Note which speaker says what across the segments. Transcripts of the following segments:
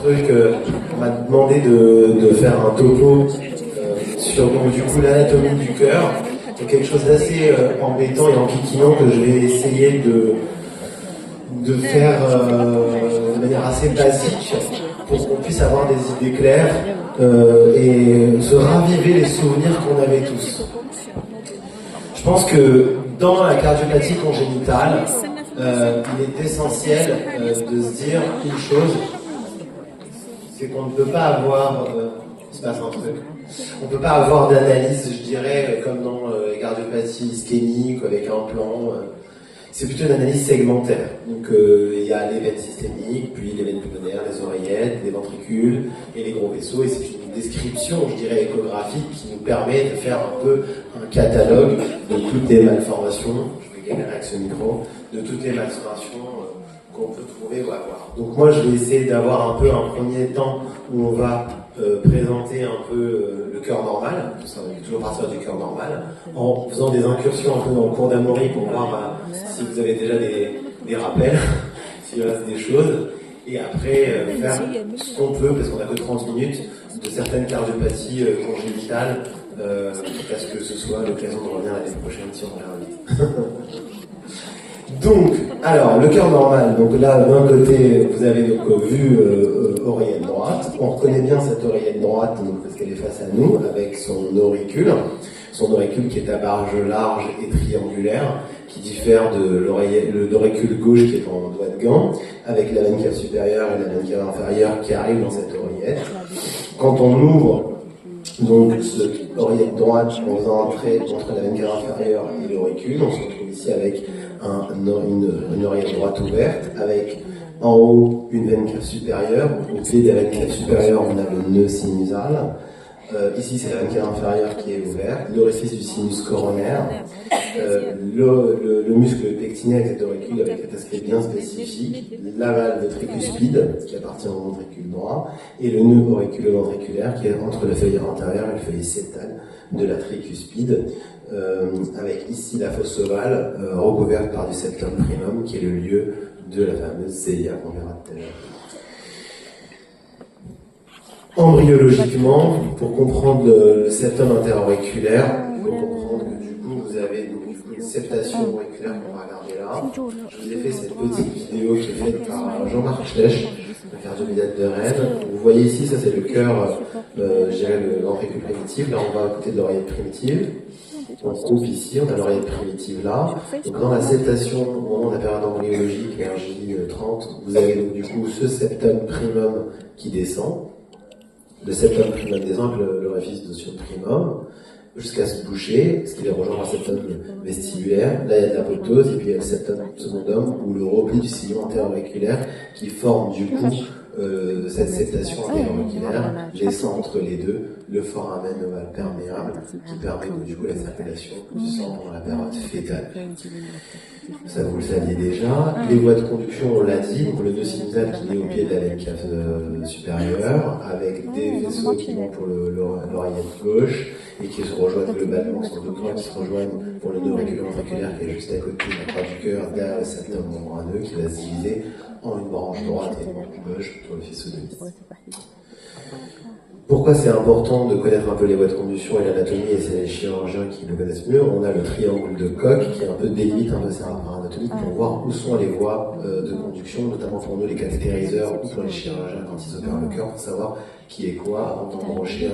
Speaker 1: On m'a demandé de faire un topo sur donc, du coup l'anatomie du cœur. C'est quelque chose d'assez embêtant et enquiquinant que je vais essayer de faire de manière assez basique pour qu'on puisse avoir des idées claires et se raviver les souvenirs qu'on avait tous. Je pense que dans la cardiopathie congénitale, il est essentiel de se dire une chose, c'est qu'on ne peut pas avoir, il se passe un truc, on ne peut pas avoir d'analyse, je dirais, comme dans les cardiopathies ischémiques avec un plan. C'est plutôt une analyse segmentaire. Donc il y a les veines systémiques, puis les veines pulmonaires, les oreillettes, les ventricules et les gros vaisseaux. Et c'est une description, je dirais, échographique qui nous permet de faire un peu un catalogue de toutes les malformations, je vais galérer avec ce micro, de toutes les malformations qu'on peut trouver ou avoir. Donc moi je vais essayer d'avoir un peu un premier temps où on va présenter un peu le cœur normal, ça va toujours partir du cœur normal, en faisant des incursions un peu dans le cours d'Amaury pour voir si vous avez déjà des rappels, s'il reste des choses, et après faire ce qu'on peut, parce qu'on n'a que 30 minutes, de certaines cardiopathies congénitales, parce que ce soit l'occasion de revenir l'année prochaine si on l'invite. Donc, alors, le cœur normal, donc là, d'un côté, vous avez donc vu oreillette droite. On reconnaît bien cette oreillette droite, donc, parce qu'elle est face à nous, avec son auricule. Son auricule qui est à barge large et triangulaire, qui diffère de l'auricule gauche qui est en doigt de gant, avec la veine cave supérieure et la veine cave inférieure qui arrivent dans cette oreillette. Quand on ouvre donc cette oreillette droite en faisant un trait entre la veine cave inférieure et l'auricule, on se retrouve ici avec une oreillette droite ouverte, avec en haut une veine cave supérieure. Au pied de la veine cave supérieure, on a le nœud sinusal. Ici, c'est la veine cave inférieure qui est ouverte, l'orifice du sinus coronaire, le muscle pectiné avec cette auricule avec cet aspect bien spécifique, la valve tricuspide qui appartient au ventricule droit, et le nœud auriculo-ventriculaire qui est entre le feuillet antérieur et le feuillet septal de la tricuspide, avec ici la fosse ovale recouverte par du septum primum qui est le lieu de la fameuse célia qu'on verra tout à l'heure. Embryologiquement, pour comprendre le septum interauriculaire, il faut comprendre que du coup vous avez une septation auriculaire qu'on va regarder là. Je vous ai fait cette petite vidéo qui est faite par Jean-Marc Schlech, le cardiomède de Rennes. Vous voyez ici, ça c'est le cœur, je dirais le ventricule primitif. Là on va à côté de l'oreillette primitive. On se trouve ici, on a l'oreillette primitive là. Donc dans la septation, au moment de la période embryologique, RJ30, vous avez donc du coup ce septum primum qui descend. Le septum primum descend avec l'orifice d'ostium primum jusqu'à se boucher, ce qui les rejoint dans le septum vestibulaire. Là, il y a de l'apoptose, et puis il y a le septum secondum, ou le repli du sillon antérieur-auriculaire, qui forme du coup cette septation antérieur-auriculaire, laissant entre les deux le foramen ovale perméable, qui permet donc, du coup la circulation du sang pendant la période fétale. Ça, vous le saviez déjà. Les voies de conduction, on l'a dit, donc le nœud sinusal qui est au pied de la veine cave supérieure, avec des vaisseaux qui vont pour l'oreillette gauche, et qui se rejoignent globalement, sont deux doigts qui se rejoignent pour le nœud auriculo-ventriculaire qui est juste à côté de la croix du cœur, derrière le septum membraneux, qui va se diviser en une branche droite et une branche gauche pour le faisceau de His. Pourquoi c'est important de connaître un peu les voies de conduction et l'anatomie, et c'est les chirurgiens qui le connaissent mieux. On a le triangle de Koch qui est un peu délimite un peu ces rapports anatomiques pour voir où sont les voies de conduction, notamment pour nous les cathétériseurs ou pour les chirurgiens quand ils opèrent le cœur, pour savoir qui est quoi avant d'embrocher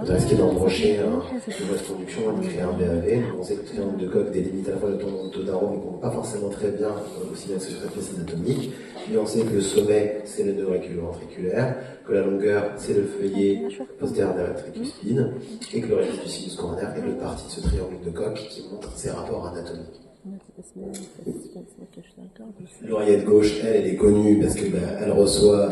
Speaker 1: de risquer d'embrocher une voie de conduction et de créer un BAV. Donc on sait que le triangle de Koch délimite à la fois le tendon de Todaro, mais qu'on ne voit pas forcément très bien aussi bien sur cette pièce anatomique. Et on sait que le sommet, c'est le nœud auriculo-ventriculaire, que la longueur, c'est le feuillet postérieur de la tricuspide, et que l'orifice du sinus coronaire est l'autre partie de ce triangle de Koch qui montre ses rapports anatomiques. L'oreillette gauche, elle est connue parce que elle reçoit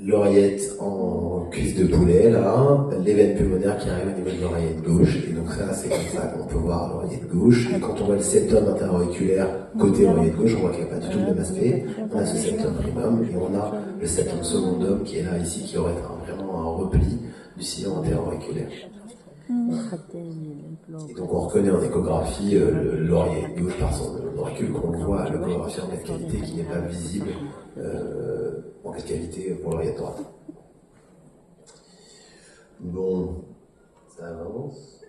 Speaker 1: l'oreillette en cuisse de poulet, là, les veines pulmonaires qui arrivent au niveau de l'oreillette gauche, et donc ça, c'est comme ça qu'on peut voir l'oreillette gauche. Et quand on voit le septum interauriculaire côté oreillette gauche, on voit qu'il n'y a pas du tout le même aspect. On a ce septum primum, et on a le septum secondum qui est là, ici, qui aurait vraiment un repli du sillon anterauriculaire. Et donc on reconnaît en échographie l'oreillette gauche par son auricule qu'on voit à l'échographie en 4 qualité qui n'est pas visible en 4 qualité pour l'oreillette droite. Bon, ça avance.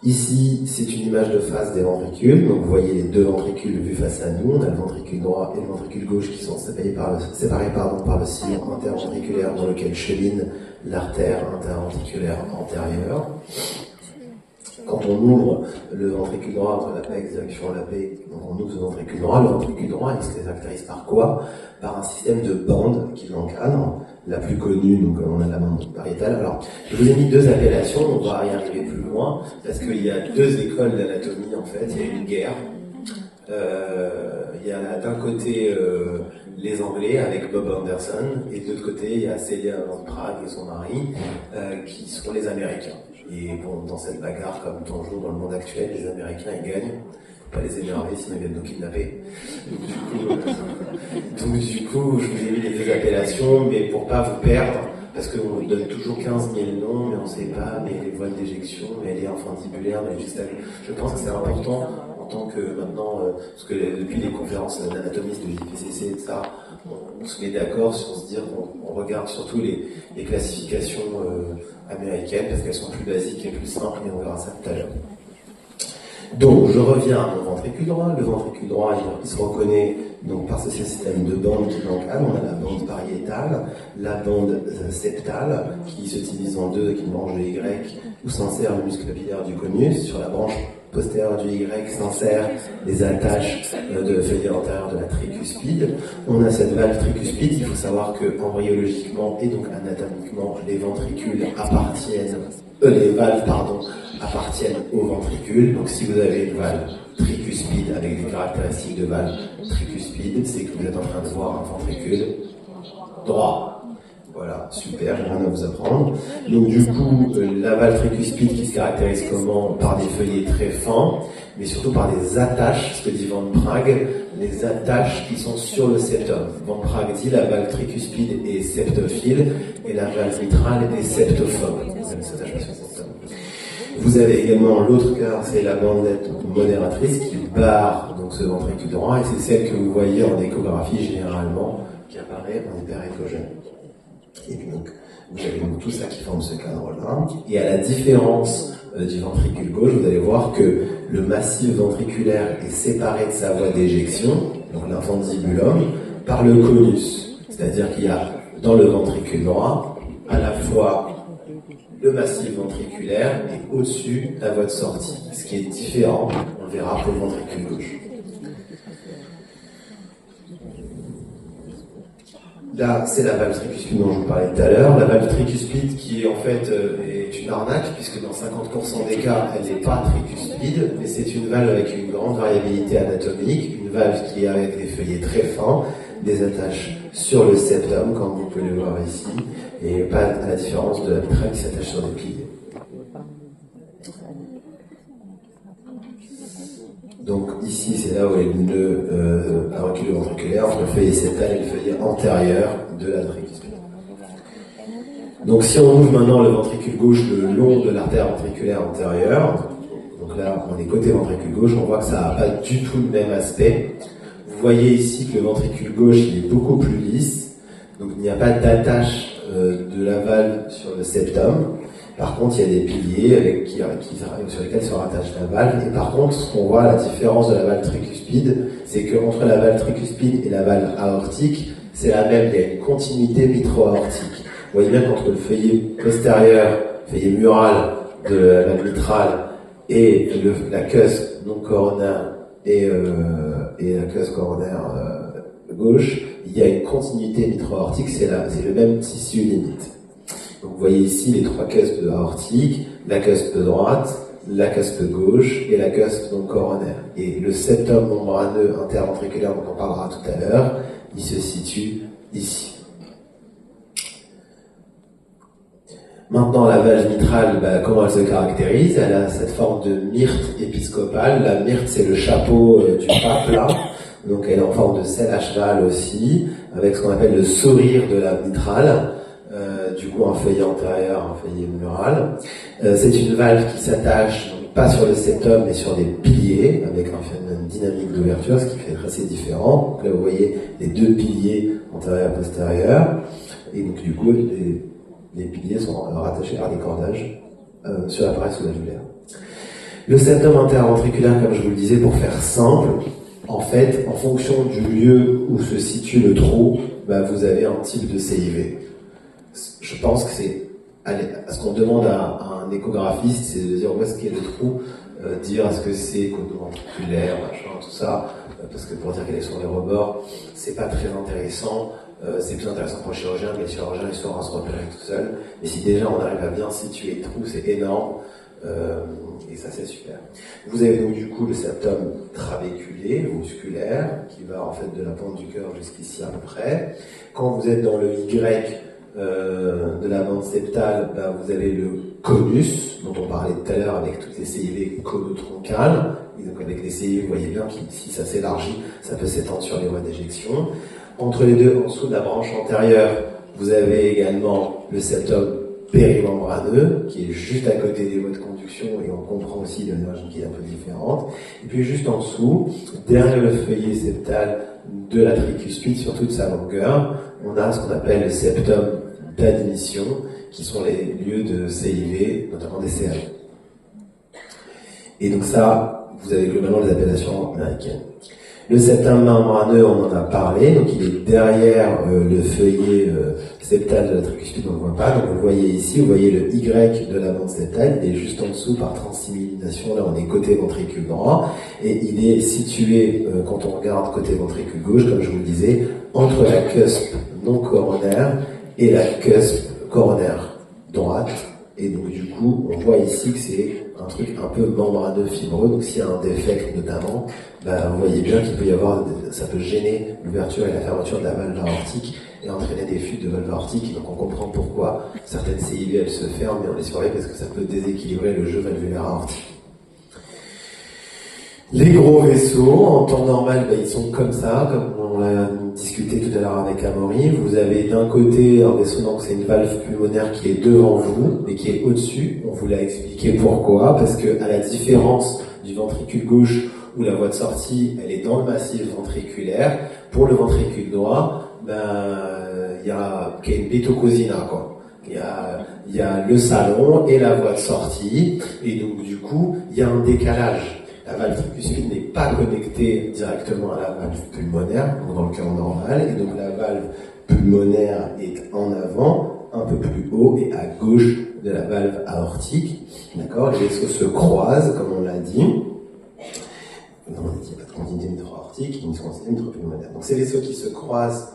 Speaker 1: Ici, c'est une image de face des ventricules. Donc, vous voyez les deux ventricules vus face à nous. On a le ventricule droit et le ventricule gauche qui sont séparés par le sillon interventriculaire dans lequel chemine l'artère interventriculaire antérieure. Quand on ouvre le ventricule droit entre l'apex direction l'appé, donc on ouvre ce ventricule droit. Le ventricule droit, il se caractérise par quoi? Par un système de bandes qui l'encadre. La plus connue, donc on a la bande pariétale. Alors, je vous ai mis deux appellations, on va y arriver plus loin, parce qu'il y a deux écoles d'anatomie en fait, il y a une guerre. Il y a d'un côté les Anglais avec Bob Anderson, et de l'autre côté il y a Celia Van Prague et son mari, qui sont les Américains. Et bon, dans cette bagarre, comme toujours dans le monde actuel, les Américains ils gagnent. Pas les énerver, sinon ils viennent nous kidnapper. Donc du coup, je vous ai mis les deux appellations, mais pour pas vous perdre, parce qu'on donne toujours 15 000 noms, mais on sait pas, mais les voiles d'éjection, mais elle est infundibulaire, mais juste je pense que c'est important, en tant que maintenant, parce que depuis les conférences d'anatomistes de JPCC et ça, on se met d'accord sur se dire, on regarde surtout les classifications américaines, parce qu'elles sont plus basiques et plus simples, et on verra ça tout à l'heure. Donc, je reviens à mon ventricule droit. Le ventricule droit, il se reconnaît donc par ce système de bandes qui l'encadrent. On a la bande pariétale, la bande septale, qui se divise en deux, qui est une branche de Y, où s'insère le muscle papillaire du conus. Sur la branche postérieure du Y s'insèrent les attaches de feuillet antérieur de la tricuspide. On a cette valve tricuspide. Il faut savoir que embryologiquement et donc anatomiquement, les ventricules appartiennent, appartiennent au ventricule. Donc si vous avez une valve tricuspide avec des caractéristiques de valve tricuspide, c'est que vous êtes en train de voir un ventricule droit. Voilà, super, j'ai rien à vous apprendre. Donc du coup, la valve tricuspide qui se caractérise comment? Par des feuillets très fins, mais surtout par des attaches, ce que dit Van Prague, les attaches qui sont sur le septum. Van Prague dit la valve tricuspide est septophile et la valve mitrale est septophobe. Vous avez également l'autre cas, c'est la bandelette modératrice qui barre donc ce ventricule droit, et c'est celle que vous voyez en échographie généralement, qui apparaît en hyperéchogène. Et donc, vous avez donc tout ça qui forme ce cadre-là. Et à la différence du ventricule gauche, vous allez voir que le massif ventriculaire est séparé de sa voie d'éjection, donc l'infundibulum, par le conus. C'est-à-dire qu'il y a dans le ventricule droit à la fois le massif ventriculaire et au-dessus la voie de sortie. Ce qui est différent, on le verra pour le ventricule gauche. Là, c'est la valve tricuspide dont je vous parlais tout à l'heure. La valve tricuspide qui, en fait, est une arnaque, puisque dans 50% des cas, elle n'est pas tricuspide, mais c'est une valve avec une grande variabilité anatomique, une valve qui est avec des feuillets très fins, des attaches sur le septum, comme vous pouvez le voir ici, et pas à la différence de la mitrale qui s'attache sur des piliers. Donc ici, c'est là où est le nœud auriculo-ventriculaire entre le feuillet septal et le feuillet antérieur de la tricuspide. Donc si on ouvre maintenant le ventricule gauche le long de l'artère ventriculaire antérieure, donc là on est côté ventricule gauche, on voit que ça n'a pas du tout le même aspect. Vous voyez ici que le ventricule gauche il est beaucoup plus lisse, donc il n'y a pas d'attache de la valve sur le septum. Par contre, il y a des piliers sur lesquels se rattache la valve. Et par contre, ce qu'on voit, la différence de la valve tricuspide, c'est qu'entre la valve tricuspide et la valve aortique, c'est la même, il y a une continuité mitro-aortique. Vous voyez bien qu'entre le feuillet postérieur, feuillet mural de la valve mitrale et la cusp non coronaire et la cusp coronaire gauche, il y a une continuité mitro-aortique, c'est le même tissu limite. Donc vous voyez ici les trois cuspes aortiques, la cuspe droite, la cuspe gauche et la cuspe non coronaire. Et le septum membraneux interventriculaire dont on parlera tout à l'heure, il se situe ici. Maintenant, la valve mitrale, comment elle se caractérise? Elle a cette forme de myrte épiscopale. La myrte, c'est le chapeau du pape là. Donc elle est en forme de selle à cheval aussi, avec ce qu'on appelle le sourire de la mitrale. Du coup, un feuillet antérieur, un feuillet mural. C'est une valve qui s'attache pas sur le septum, mais sur des piliers, avec un phénomène dynamique d'ouverture, ce qui fait assez différent. Donc là, vous voyez les deux piliers antérieur et postérieur. Et donc, du coup, Les piliers sont rattachés par des cordages sur l'appareil sous-alvéolaire. Le septum interventriculaire, comme je vous le disais, pour faire simple, en fait, en fonction du lieu où se situe le trou, vous avez un type de CIV. Je pense que c'est ce qu'on demande à un échographiste, c'est de dire où est-ce qu'il y a le trou, dire est-ce que c'est codoventriculaire, machin, tout ça, parce que pour dire qu'elle est sur les rebords, c'est pas très intéressant. C'est plus intéressant pour le chirurgien, mais le chirurgien il saura se repérer tout seul. Mais si déjà on arrive à bien situer le trou, c'est énorme. Et ça c'est super. Vous avez donc du coup le septum trabéculé, musculaire, qui va en fait de la pointe du cœur jusqu'ici à peu près. Quand vous êtes dans le Y de la bande septale, vous avez le conus, dont on parlait tout à l'heure avec toutes les CIV codotroncales. Et donc avec les CIV, vous voyez bien que si ça s'élargit, ça peut s'étendre sur les voies d'éjection. Entre les deux, en dessous de la branche antérieure, vous avez également le septum périmembraneux, qui est juste à côté des voies de conduction, et on comprend aussi l'énergie qui est un peu différente. Et puis juste en dessous, derrière le feuillet septal de la tricuspide, sur toute sa longueur, on a ce qu'on appelle le septum d'admission, qui sont les lieux de CIV, notamment des CA. Et donc ça, vous avez globalement les appellations américaines. Le septum membraneux, on en a parlé, donc il est derrière le feuillet septal de la tricuspide, on ne le voit pas, donc vous le voyez ici, vous voyez le Y de la bande septale, il est juste en dessous par transsimilation, là on est côté ventricule droit, et il est situé, quand on regarde côté ventricule gauche, comme je vous le disais, entre la cusp non coronaire et la cusp coronaire droite, et donc du coup, on voit ici que c'est un truc un peu membraneux fibreux, donc s'il y a un défect notamment, vous voyez bien qu'il peut y avoir, ça peut gêner l'ouverture et la fermeture de la valve aortique et entraîner des fuites de valve aortique, donc on comprend pourquoi certaines CIV elles se ferment, mais on les surveille parce que ça peut déséquilibrer le jeu valvulaire aortique. Les gros vaisseaux, en temps normal, ils sont comme ça, comme on l'a discuté tout à l'heure avec Amaury. Vous avez d'un côté un vaisseau, donc c'est une valve pulmonaire qui est devant vous, mais qui est au-dessus. On vous l'a expliqué pourquoi, parce que à la différence du ventricule gauche, où la voie de sortie, elle est dans le massif ventriculaire, pour le ventricule droit, il y a une pétocosina, quoi. Il y a le salon et la voie de sortie, et donc du coup, il y a un décalage. La valve tricuspide n'est pas connectée directement à la valve pulmonaire, donc dans le cœur normal, et donc la valve pulmonaire est en avant, un peu plus haut, et à gauche de la valve aortique. D'accord ? Les vaisseaux se croisent, comme on l'a dit. Non, on dit pas de continuité mitro-aortique, une continuité mitro-pulmonaire. Donc ces vaisseaux qui se croisent,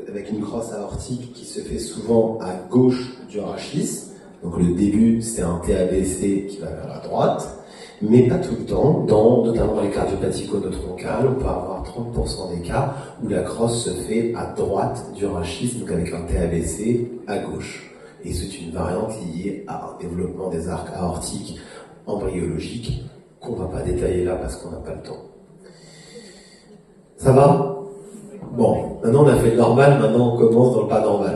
Speaker 1: avec une crosse aortique qui se fait souvent à gauche du rachis. Donc le début, c'est un TABC qui va vers la droite, mais pas tout le temps. Notamment dans les cardiopathies codotroncales, on peut avoir 30% des cas où la crosse se fait à droite du rachis, donc avec un TABC à gauche. Et c'est une variante liée à un développement des arcs aortiques embryologiques qu'on ne va pas détailler là parce qu'on n'a pas le temps. Ça va ? Bon, maintenant on a fait le normal, maintenant on commence dans le pas normal.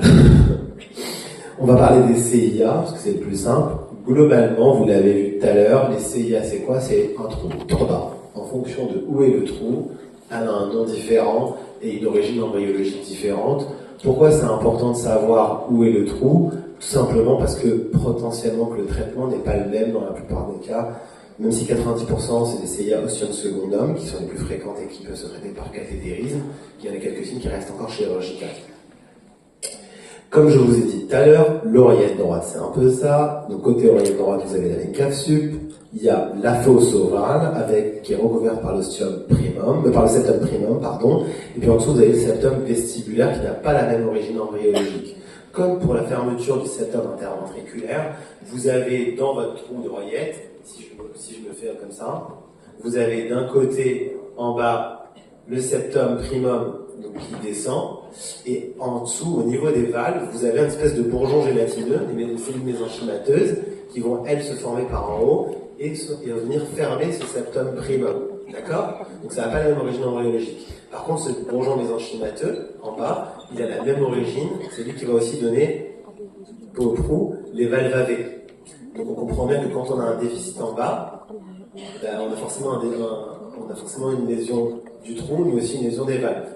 Speaker 1: On va parler des CIA, parce que c'est le plus simple. Globalement, vous l'avez vu tout à l'heure, les CIA, c'est quoi ? C'est un trou, bas. En fonction de où est le trou, elle a un nom différent et une origine embryologique différente. Pourquoi c'est important de savoir où est le trou ? Tout simplement parce que potentiellement que le traitement n'est pas le même dans la plupart des cas. Même si 90% c'est des CIA ostium secondum, qui sont les plus fréquentes et qui peuvent se traiter par cathétérisme, il y en a quelques-unes qui restent encore chirurgicales. Comme je vous ai dit tout à l'heure, l'oreillette droite, c'est un peu ça. Donc, côté oreillette droite, vous avez la veine cave sup. Il y a la fosse ovale, qui est recouverte par l'ostium primum, par le septum primum, pardon. Et puis en dessous, vous avez le septum vestibulaire qui n'a pas la même origine embryologique. Comme pour la fermeture du septum interventriculaire, vous avez dans votre trou d'oreillette, si je me fais comme ça, vous avez d'un côté, en bas, le septum primum, donc qui descend, et en dessous, au niveau des valves, vous avez une espèce de bourgeon gélatineux, des cellules mésenchymateuses, qui vont, elles, se former par en haut, et venir fermer ce septum primum. D'accord ? Donc ça n'a pas la même origine embryologique. Par contre, ce bourgeon mésenchymateux, en bas, il a la même origine, c'est lui qui va aussi donner au trou les valves AV. Donc on comprend bien que quand on a un déficit en bas, on a forcément une lésion du trou, mais aussi une lésion des valves.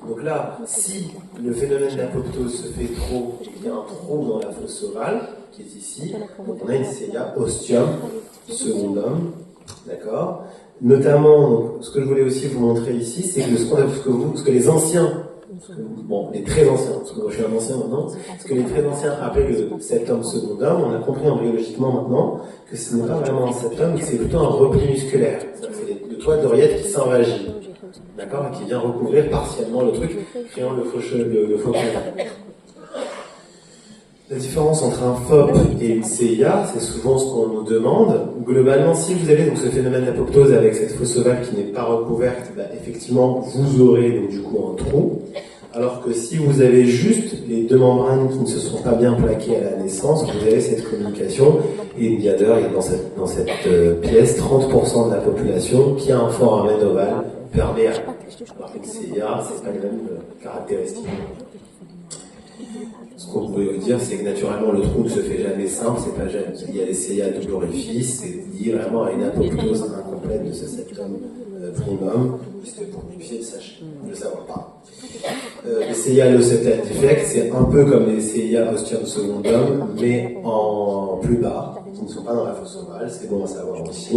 Speaker 1: Donc là, si le phénomène d'apoptose se fait trop, il y a un trou dans la fosse ovale, qui est ici, donc on a une CIA ostium secundum, d'accord. Notamment, donc, ce que je voulais aussi vous montrer ici, c'est que ce que les anciens, bon, les très anciens, parce que moi je suis un ancien maintenant, ce que les très anciens appelaient le septum secundum, on a compris embryologiquement maintenant que ce n'est pas vraiment un septum, c'est plutôt un repli musculaire. C'est le toit d'oreillette qui s'invagine, d'accord, et qui vient recouvrir partiellement le truc, créant le faux contact. La différence entre un FOP et une CIA, c'est souvent ce qu'on nous demande. Globalement, si vous avez donc ce phénomène d'apoptose avec cette fosse ovale qui n'est pas recouverte, bah, effectivement, vous aurez donc du coup un trou. Alors que si vous avez juste les deux membranes qui ne se sont pas bien plaquées à la naissance, vous avez cette communication. Et il y a dans cette pièce 30% de la population qui a un foramen ovale perméable. Alors qu'une CIA, c'est pas les mêmes caractéristiques. Ce qu'on pourrait vous dire, c'est que naturellement le trou ne se fait jamais simple, c'est pas jamais. Il y a des CIA double orifice, c'est lié vraiment à une apoptose incomplète de ce septum primum. C'était pour vérifier de le savoir pas. Les CIA low septal defect, c'est un peu comme les CIA ostium secundum, mais en plus bas, qui ne sont pas dans la fosse ovale, c'est bon à savoir aussi.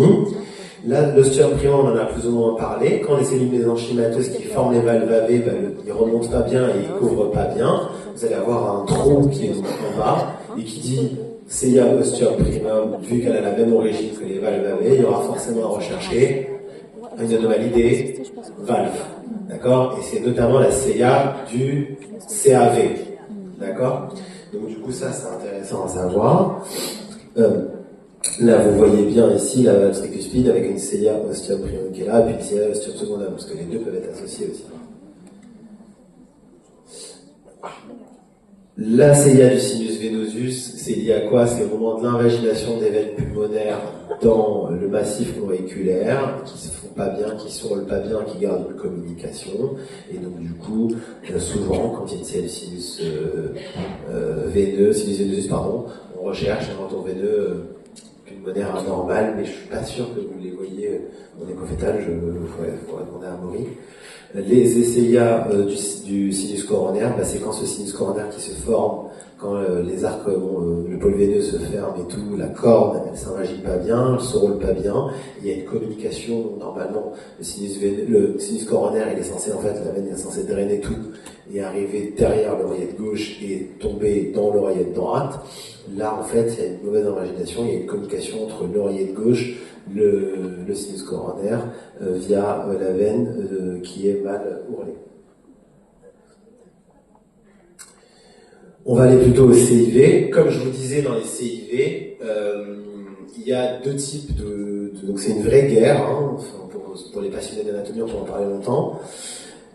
Speaker 1: Là, l'ostium primum, on en a plus ou moins parlé. Quand les cellules mésenchymateuses qui forment les valves AV, ils remontent pas bien et ils couvrent pas bien, vous allez avoir un trou qui est en bas, et qui dit CIA ostium primum, vu qu'elle a la même origine que les valves AV, il y aura forcément à rechercher une anomalie des valves. D'accord? Et c'est notamment la CIA du CAV. D'accord? Donc du coup, ça, c'est intéressant à savoir. Là, vous voyez bien ici la valve tricuspide avec une CIA ostium primum qui est là, puis une CIA ostium secundum, parce que les deux peuvent être associés aussi. La CIA du sinus venosus, c'est lié à quoi? C'est au moment de l'invagination des veines pulmonaires dans le massif auriculaire, qui se font pas bien, qui se roulent pas bien, qui gardent une communication. Et donc, du coup, souvent, quand il y a une CIA du sinus sinus venosus, on recherche un retour veineux pulmonaire anormal, mais je suis pas sûr que vous les voyez en écofétal, faudrait demander à Maury. Les SCIA du sinus coronaire, c'est quand ce sinus coronaire qui se forme, quand les arcs, le pôle veineux se ferme et tout, la corde, elle s'invagine pas bien, elle se roule pas bien, il y a une communication, normalement, le sinus coronaire, il est censé, en fait, la veine est censée drainer tout et arriver derrière l'oreillette gauche et tomber dans l'oreillette droite. Là, en fait, il y a une mauvaise invagination, il y a une communication entre l'oreillette gauche, le sinus coronaire, via la veine qui est mal ourlée. On va aller plutôt au CIV. Comme je vous disais, dans les CIV, il y a deux types donc c'est une vraie guerre, hein, pour les passionnés d'anatomie, on peut en parler longtemps.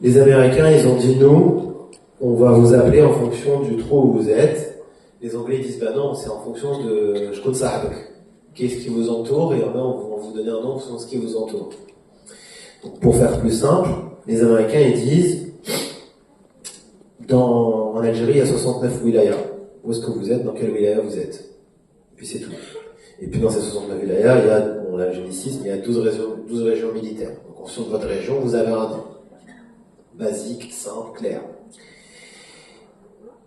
Speaker 1: Les Américains, ils ont dit, nous, on va vous appeler en fonction du trou où vous êtes. Les Anglais disent, bah non, c'est en fonction de Shkotsahak. Qu'est-ce qui vous entoure, et on va vous donner un nom en fonction de ce qui vous entoure. Donc, pour faire plus simple, les Américains, ils disent, en Algérie, il y a 69 wilayas. Où est-ce que vous êtes? Dans quel wilaya vous êtes? Et puis c'est tout. Et puis dans ces 69 wilayas, il y a, bon là je dis 6, mais il y a 12 régions militaires. Donc en fonction de votre région, vous avez un nom. Basique, simple, clair.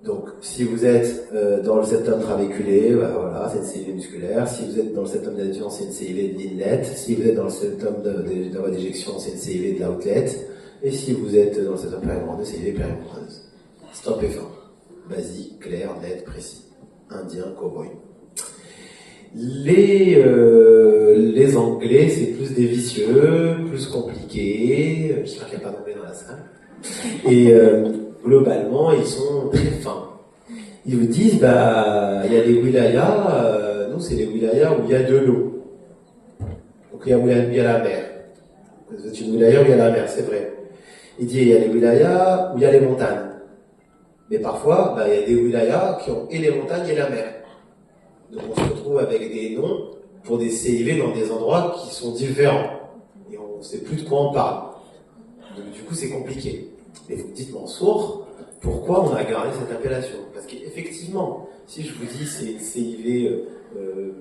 Speaker 1: Donc, si vous êtes dans le septum travéculé, voilà, c'est une cellule musculaire. Si vous êtes dans le septum d'adhésion, c'est une cellule d'inlet. Si vous êtes dans le septum de la voie d'éjection, c'est une cellule de l'outlet. Et si vous êtes dans le septum périmembraneux, c'est une cellule périmembraneuse. Stop et fin. Basique, clair, net, précis. Indien, cowboy. Les Anglais, c'est plus des vicieux, plus compliqué. J'espère qu'il n'y a pas d'anglais dans la salle. Et globalement, ils sont très fins. Ils vous disent, il y a des wilayas, nous c'est les wilayas où il y a de l'eau. Donc il y a la mer. Vous êtes une wilaya où il y a la mer, c'est vrai. Il dit, il y a les wilayas où il y a les montagnes. Mais parfois, il y a des wilayas qui ont et les montagnes et la mer. Donc on se retrouve avec des noms pour des CIV dans des endroits qui sont différents. Et on ne sait plus de quoi on parle. Donc du coup, c'est compliqué. Mais vous me dites, Mansour, pourquoi on a gardé cette appellation? Parce qu'effectivement, si je vous dis c'est une CIV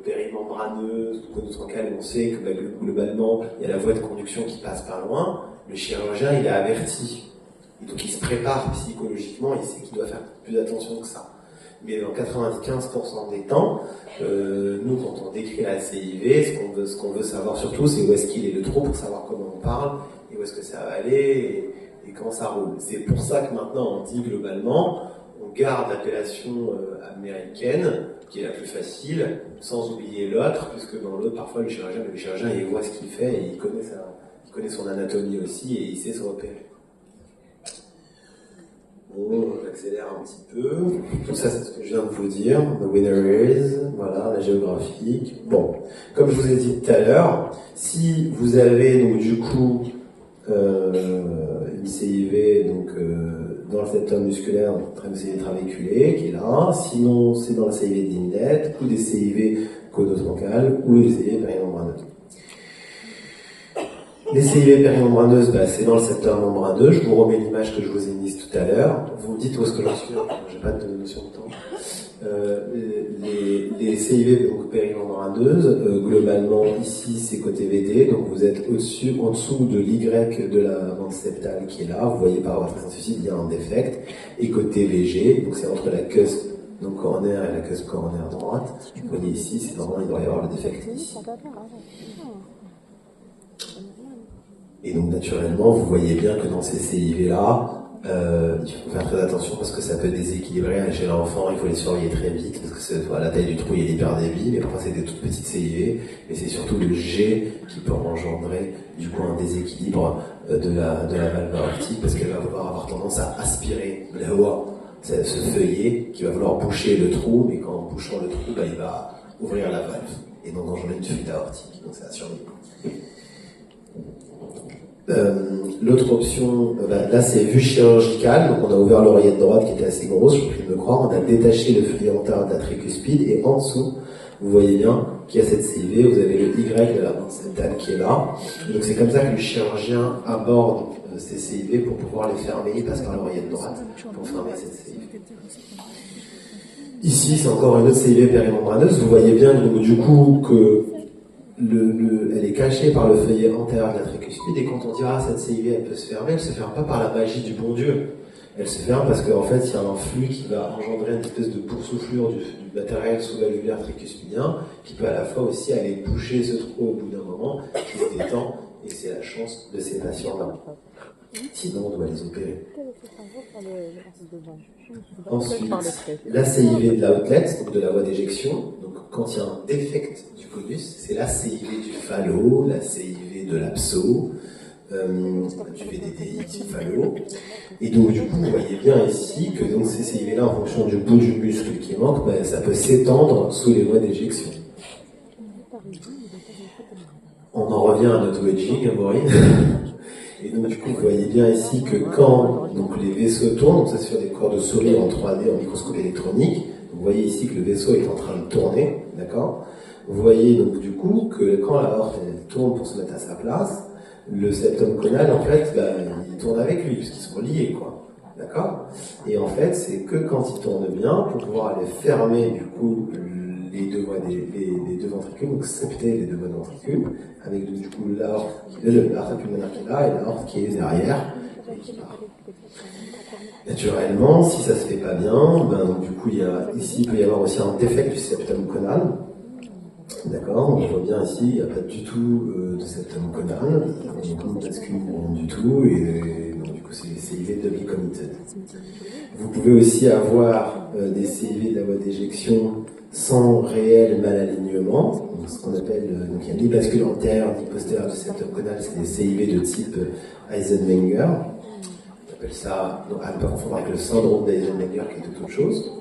Speaker 1: périmembraneuse, on sait que globalement, il y a la voie de conduction qui passe pas loin, le chirurgien, il est averti. Et donc il se prépare psychologiquement, il sait qu'il doit faire plus attention que ça. Mais dans 95% des temps, nous, quand on décrit la CIV, ce qu'on veut savoir surtout, c'est où est-ce qu'il est le trou pour savoir comment on parle, et où est-ce que ça va aller, et comment ça roule. C'est pour ça que maintenant, on dit globalement, on garde l'appellation américaine, qui est la plus facile, sans oublier l'autre, puisque dans l'autre, parfois, le chirurgien, il voit ce qu'il fait, et il connaît son anatomie aussi, et il sait se repérer. Bon, j'accélère un petit peu. Tout ça, c'est ce que je viens de vous dire. The winner is, voilà, la géographique. Bon, comme je vous ai dit tout à l'heure, si vous avez donc du coup une CIV donc dans le septum musculaire, CIV travéculé qui est là, sinon c'est dans la CIV d'Inlet ou des CIV codotroncales ou des CIV périmembraneuses. Les CIV périmembraneuses, c'est dans le septum membraneux. Je vous remets l'image que je vous ai mise tout à l'heure. Vous me dites où est-ce que j'en suis, j'ai pas de notion de temps. Les CIV donc périmembraneuses, globalement ici c'est côté VD, donc vous êtes au-dessus, en dessous de l'Y de la bande septale qui est là. Vous voyez par votre sensibilité, il y a un défect. Et côté VG, donc c'est entre la cusp donc coronaire et la cusp coronaire droite. Vous voyez ici, c'est normalement il doit y avoir le défect ici. Et donc naturellement, vous voyez bien que dans ces CIV-là, il faut faire très attention parce que ça peut déséquilibrer chez l'enfant, il faut les surveiller très vite parce que la taille du trou il est hyper débile, mais parfois c'est des toutes petites CIV, mais c'est surtout le G qui peut engendrer du coup un déséquilibre de la valve aortique parce qu'elle va vouloir avoir tendance à aspirer le haut, ce feuillet qui va vouloir boucher le trou, mais en bouchant le trou, il va ouvrir la valve et donc engendrer une fuite aortique, donc c'est à surveiller. L'autre option, là c'est vue chirurgicale, donc on a ouvert l'oreillette droite qui était assez grosse, je prie de me croire, on a détaché le feuillet antérieur de la tricuspide et en dessous, vous voyez bien qu'il y a cette CIV, vous avez le Y de la bande septale qui est là, donc c'est comme ça que le chirurgien aborde ces CIV pour pouvoir les fermer, il passe par l'oreillette droite pour fermer cette CIV. Ici c'est encore une autre CIV périmembraneuse, vous voyez bien du coup que elle est cachée par le feuillet antérieur de la tricuspide et quand on dit cette CIV elle peut se fermer, elle se ferme pas par la magie du bon Dieu. Elle se ferme parce qu'en fait il y a un flux qui va engendrer une espèce de boursouflure du matériel sous-valvulaire tricuspidien qui peut à la fois aussi aller boucher ce trou au bout d'un moment, qui se détend et c'est la chance de ces patients-là. Sinon on doit les opérer. Ensuite, la CIV de l'outlet, donc de la voie d'éjection. Donc, quand il y a un défect du conus, c'est la CIV du phallo, la CIV de l'abso, du VDDI du phallo. Et donc, du coup, vous voyez bien ici que donc, ces CIV-là, en fonction du bout du muscle qui manque, ça peut s'étendre sous les voies d'éjection. On en revient à notre wedging, Maureen. Et donc, du coup, vous voyez bien ici que quand donc, les vaisseaux tournent, donc ça c'est sur des corps de souris en 3D, en microscope électronique, donc, vous voyez ici que le vaisseau est en train de tourner, d'accord? Vous voyez donc du coup que quand la aorte tourne pour se mettre à sa place, le septum conal, en fait, il tourne avec lui, puisqu'ils sont liés, quoi. D'accord? Et en fait, c'est que quand il tourne bien, pour pouvoir aller fermer, du coup, les deux ventricules, donc septer les deux voies de ventricules, avec du coup l'artère pulmonaire qui est là et l'aorte qui est derrière et qui part. Naturellement, si ça se fait pas bien, du coup, ici, il peut y avoir aussi un défect du septum conal. D'accord, on voit bien ici, il n'y a pas du tout de septum conal, donc pas de bascule du tout, et donc, du coup, c'est des CIV doubly committed. Vous pouvez aussi avoir des CIV de la voie d'éjection sans réel malalignement, donc ce qu'on appelle, donc il y a ni bascule antérieure ni postérieure du septum conal, c'est des CIV de type Eisenmenger. On appelle ça, à ne pas confondre avec le syndrome d'Eisenmenger qui est toute autre chose.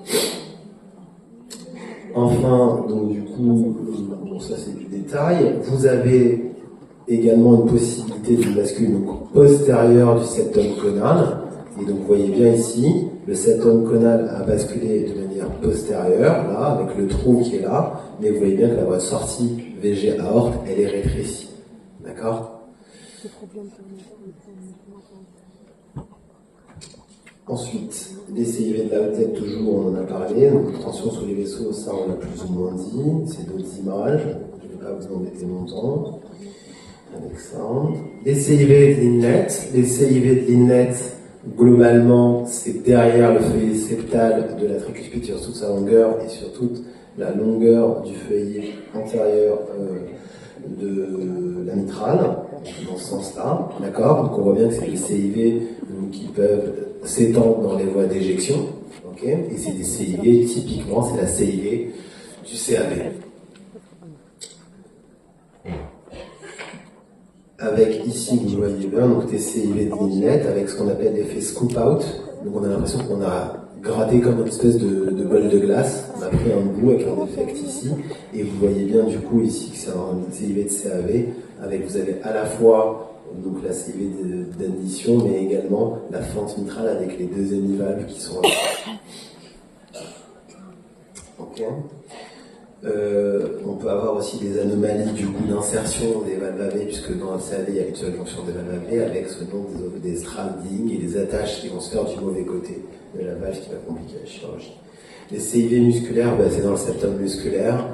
Speaker 1: Enfin, donc du coup, bon, ça c'est du détail, vous avez également une possibilité de bascule postérieure du septum conal, et donc vous voyez bien ici, le septum conal a basculé de manière postérieure, là, avec le trou qui est là, mais vous voyez bien que la voie de sortie VG aorte, elle est rétrécie. D'accord? Ensuite, les CIV de la tête, toujours, on en a parlé. Donc, tension sous les vaisseaux, ça, on a plus ou moins dit. C'est d'autres images. Je ne vais pas vous embêter longtemps. Alexandre. Les CIV de l'inlet. Les CIV de l'inlet, globalement, c'est derrière le feuillet septal de la tricuspide sur toute sa longueur et sur toute la longueur du feuillet antérieur de la mitrale, dans ce sens-là, d'accord. Donc on voit bien que c'est des CIV qui peuvent s'étendre dans les voies d'éjection, ok. Et c'est des CIV, typiquement, c'est la CIV du CAV. Avec ici, vous voyez bien, donc des CIV de l'inlet avec ce qu'on appelle l'effet scoop out. Donc on a l'impression qu'on a gratté comme une espèce de bol de glace. On a pris un bout avec un effect ici. Et vous voyez bien du coup ici que c'est un CIV de CAV. Avec, vous avez à la fois donc, la CIV d'admission, mais également la fente mitrale avec les deux hémivalves qui sont là. Ok. On peut avoir aussi des anomalies du coup d'insertion des valves AV, puisque dans le CAV il y a une seule jonction des valves AV avec ce nom des strandings et des attaches qui vont se faire du mauvais côté de la valve qui va compliquer la chirurgie. Les CIV musculaires, c'est dans le septum musculaire,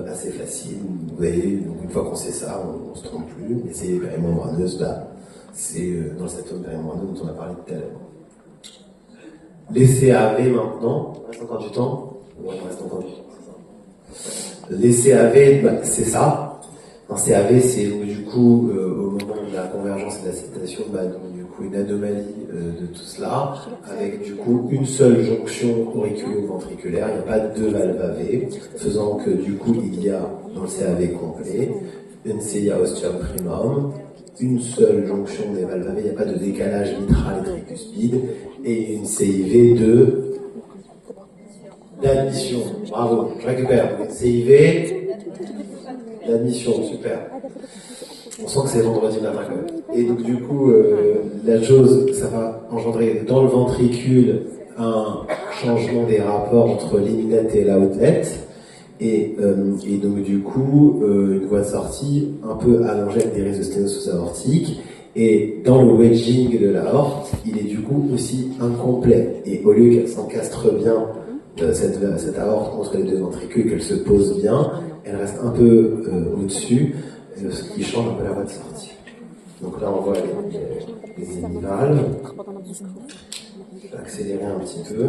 Speaker 1: assez facile. Vous voyez, donc une fois qu'on sait ça, on ne se trompe plus. Les CIV périmembraneuses, c'est dans le septum périmembraneux dont on a parlé tout à l'heure. Les CAV maintenant, il reste encore du temps. Ouais, il reste encore du temps. Les CAV, c'est ça. Un CAV, c'est du coup, au moment de la convergence et de l'acceptation, du coup, une anomalie de tout cela, avec du coup une seule jonction auriculo-ventriculaire, il n'y a pas de valve AV, faisant que du coup, il y a dans le CAV complet une CIA ostium primum, une seule jonction des valves AV, il n'y a pas de décalage mitral et tricuspide, et une CIV d'admission. Bravo, je récupère. CIV d'admission, super. On sent que c'est vendredi matin quand même. Et donc du coup, la chose, ça va engendrer dans le ventricule un changement des rapports entre l'inlet et l'outlet. Et donc du coup, une voie de sortie un peu allongée avec des risques de sténose aortique. Et dans le wedging de l'aorte, il est du coup aussi incomplet. Et au lieu qu'elle s'encastre bien, cette aorte entre les deux ventricules, qu'elle se pose bien, elle reste un peu au-dessus, ce qui change un peu la voie de sortie. Donc là, on voit les hémivalves. Je vais accélérer un petit peu.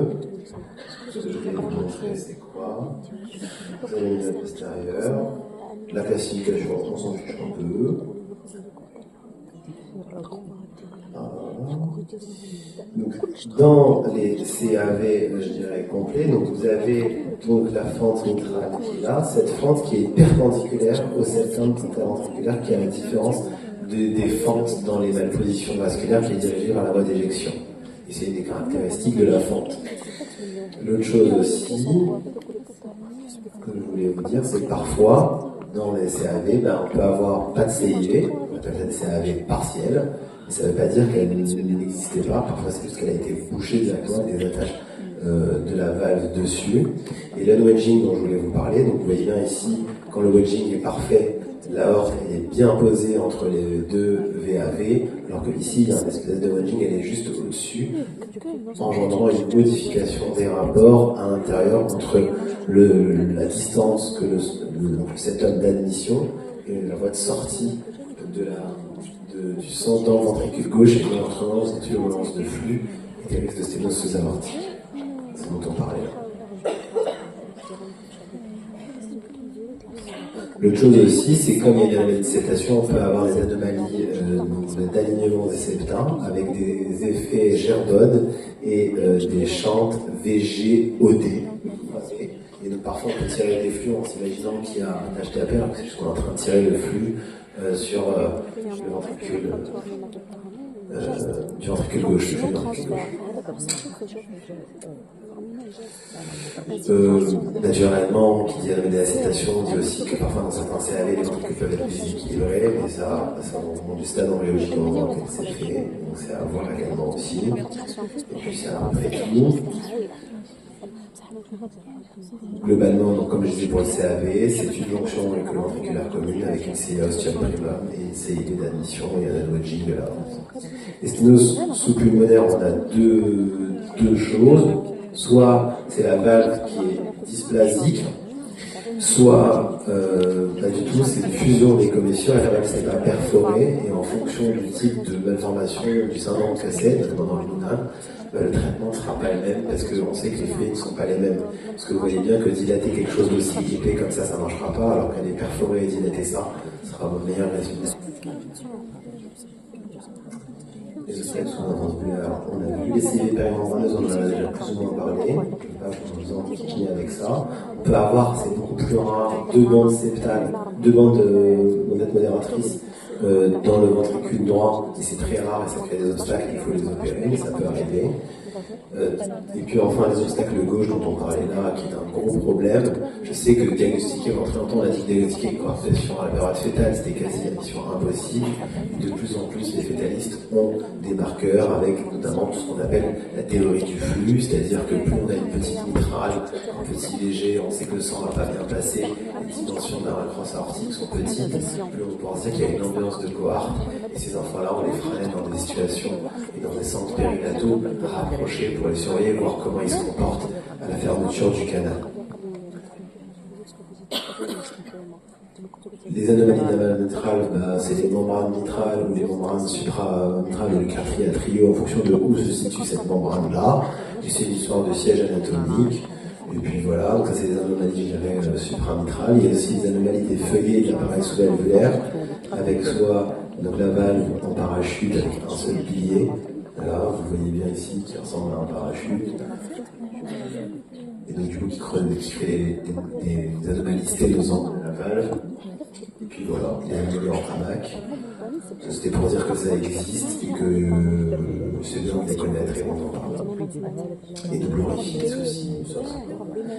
Speaker 1: Ce que je vais vous montrer, c'est quoi? Vous avez une postérieure. La classification, on s'en fiche un peu. Donc, dans les CAV, je dirais complets, donc vous avez donc la fente mitrale qui est là, cette fente qui est perpendiculaire au septum interventriculaire, qui a la différence des fentes dans les malpositions vasculaires qui est dirigée vers la voie d'éjection. Et c'est une des caractéristiques de la fente. L'autre chose aussi que je voulais vous dire, c'est que parfois, dans les CAV, on peut avoir pas de CIV, on appelle ça des CAV partiels. Ça ne veut pas dire qu'elle n'existait pas, parfois c'est juste qu'elle a été bouchée directement avec des attaches de la valve dessus. Et le wedging dont je voulais vous parler, donc vous voyez bien ici, quand le wedging est parfait, l'aorte est bien posée entre les deux VAV, alors que ici il y a une espèce de wedging, elle est juste au-dessus, engendrant une modification des rapports à l'intérieur entre la distance que le septum d'admission et la voie de sortie du sang dans le ventricule gauche et de l'entraînement c'est une violence de flux et des risques de sténose aortique. C'est dont on parlait là. L'autre chose aussi, c'est comme il y a des anomalies de septation, on peut avoir des anomalies d'alignement des septins avec des effets Gerdod et des chantes VGOD. Et donc parfois on peut tirer des flux en s'imaginant qu'il y a un HTAP alors que c'est juste qu'on est en train de tirer le flux sur le ventricule du ventricule gauche. Naturellement, qui dit anomalie d'acétation, on dit aussi que parfois dans certains CAV, les ventricules peuvent être déséquilibrés, mais ça au moment du stade embryologique au moment où c'est fait, donc c'est à voir également aussi. Et puis c'est après tout. Globalement, donc, comme je disais pour le CAV, c'est une jonction auriculo-ventriculaire commune avec une CIA ostium primum et une CIV d'admission et un wedging de la honte. Les sténoses sous-pulmonaires, on a deux choses. Soit c'est la valve qui est dysplasique, soit pas du tout, c'est une fusion des commissions, la caméra n'est pas perforée, et en fonction du type de malformation du syndrome de Cassel, notamment dans l'unal, le traitement ne sera pas le même, parce qu'on sait que les fluides ne sont pas les mêmes. Parce que vous voyez bien que dilater quelque chose d'aussi épais comme ça ne marchera pas, alors qu'elle est perforée et dilater ça sera votre meilleur résultat. Les obstacles sont intensivants. On a vu les cellules périmembraneuses, on en a déjà plus ou moins parlé. Je ne vais pas vous en continuer avec ça. On peut avoir, c'est beaucoup plus rare, deux bandes septales, deux bandes modératrices dans le ventricule droit, et c'est très rare et ça crée des obstacles, il faut les opérer, mais ça peut arriver. Et puis enfin les obstacles gauche dont on parlait là, qui est un gros problème. Je sais que diagnostiquer, en très longtemps on a dit que diagnostiquer une coarctation à la période fétale, c'était quasi la mission impossible. De plus en plus les fétalistes ont des marqueurs avec notamment tout ce qu'on appelle la théorie du flux, c'est-à-dire que plus on a une petite mitrale, un petit léger, on sait que le sang ne va pas bien passer, les dimensions de la crosse aortique sont petites, plus on pense dire qu'il y a une ambiance de cohorte, et ces enfants-là on les freine dans des situations et dans des centres périnataux rapprochés pour les surveiller, voir comment ils se comportent à la fermeture du canal. Les anomalies d'aval mitral, c'est les membranes mitrales ou les membranes supramitrales ou le quatrième trio en fonction de où se situe cette membrane-là. Et c'est une histoire de siège anatomique. Et puis voilà, donc ça c'est des anomalies gérées supramitrales. Il y a aussi des anomalies des feuillets de l'appareil sous-valvulaire, avec soit donc la valve en parachute avec un seul pilier. Là, vous voyez bien ici, qui ressemble à un parachute. Et donc du coup qui crée des anomalies sténosantes de la valve. Et puis voilà, il y a un milieu en Pramac. C'était pour dire que ça existe et que c'est bien de les connaître et on en parle. Et de glorifier aussi,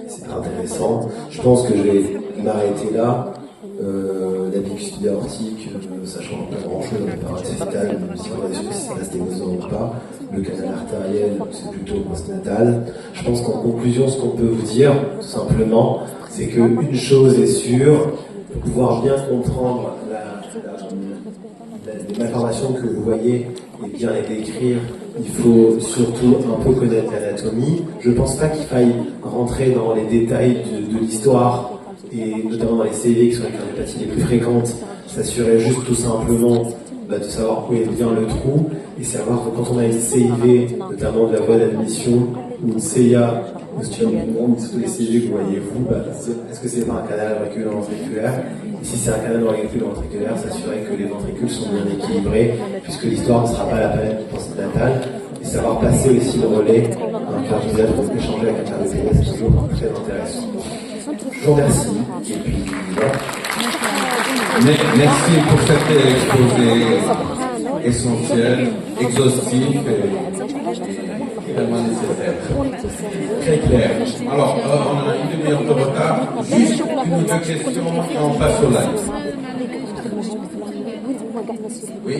Speaker 1: c'est intéressant. Je pense que je vais m'arrêter là. La bicustide aortique, ça change pas grand chose dans la parade fétale, si on est sûr si c'est asténosant ou pas. Le canal artériel, c'est plutôt postnatal. Je pense qu'en conclusion, ce qu'on peut vous dire, tout simplement, c'est qu'une chose est sûre, pour pouvoir bien comprendre les malformations que vous voyez et bien les décrire, il faut surtout un peu connaître l'anatomie. Je ne pense pas qu'il faille rentrer dans les détails de l'histoire, et notamment dans les CIV qui sont les cardiopathies les plus fréquentes, s'assurer juste tout simplement de savoir où est bien le trou, et savoir que quand on a une CIV, notamment de la voie d'admission, ou une CIA, ou tous les CIV que vous voyez vous, est-ce que c'est pas un canal auriculo-ventriculaire? Et si c'est un canal auriculo-ventriculaire, s'assurer que les ventricules sont bien équilibrés, puisque l'histoire ne sera pas la palette postnatale, et savoir passer aussi le relais à un cardiologue pour échanger avec un cardiologue, c'est toujours très intéressant. Je vous remercie. Et puis, voilà.
Speaker 2: Merci pour cet exposé essentiel, exhaustif et vraiment nécessaire. Très clair. Alors, on a une demi-heure de retard. Juste une ou deux questions et on passe au live. Oui.